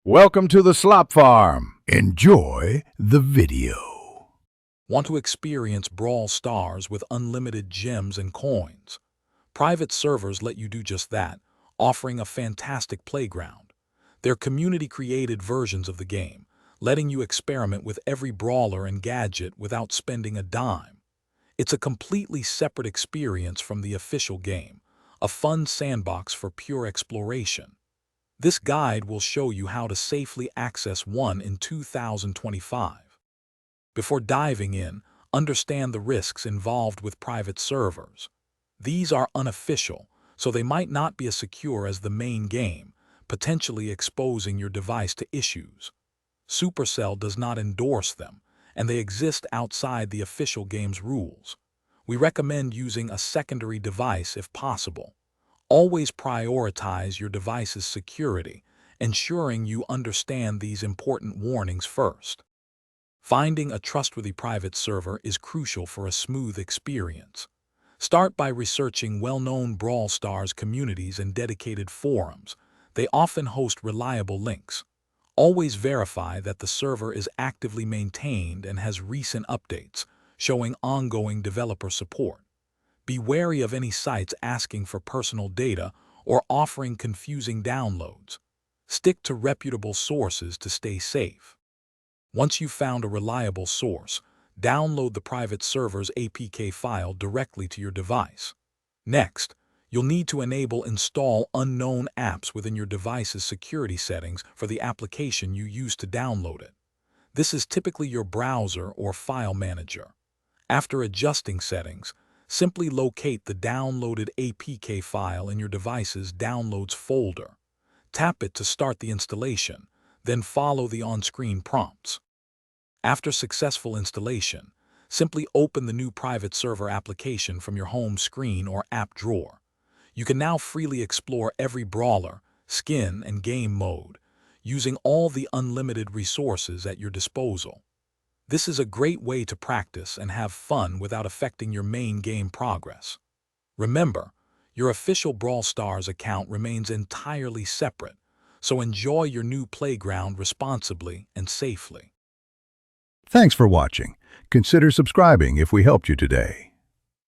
Welcome to the Slop Farm. Enjoy the video. Want to experience Brawl Stars with unlimited gems and coins? Private servers let you do just that, offering a fantastic playground. They're community-created versions of the game, letting you experiment with every brawler and gadget without spending a dime. It's a completely separate experience from the official game, a fun sandbox for pure exploration. This guide will show you how to safely access one in 2025. Before diving in, understand the risks involved with private servers. These are unofficial, so they might not be as secure as the main game, potentially exposing your device to issues. Supercell does not endorse them, and they exist outside the official game's rules. We recommend using a secondary device if possible. Always prioritize your device's security, ensuring you understand these important warnings first. Finding a trustworthy private server is crucial for a smooth experience. Start by researching well-known Brawl Stars communities and dedicated forums. They often host reliable links. Always verify that the server is actively maintained and has recent updates, showing ongoing developer support. Be wary of any sites asking for personal data or offering confusing downloads. Stick to reputable sources to stay safe. Once you've found a reliable source, download the private server's APK file directly to your device. Next, you'll need to enable Install Unknown Apps within your device's security settings for the application you use to download it. This is typically your browser or file manager. After adjusting settings, simply locate the downloaded APK file in your device's Downloads folder. Tap it to start the installation, then follow the on-screen prompts. After successful installation, simply open the new private server application from your home screen or app drawer. You can now freely explore every brawler, skin, and game mode, using all the unlimited resources at your disposal. This is a great way to practice and have fun without affecting your main game progress. Remember, your official Brawl Stars account remains entirely separate, so enjoy your new playground responsibly and safely. Thanks for watching. Consider subscribing if we helped you today.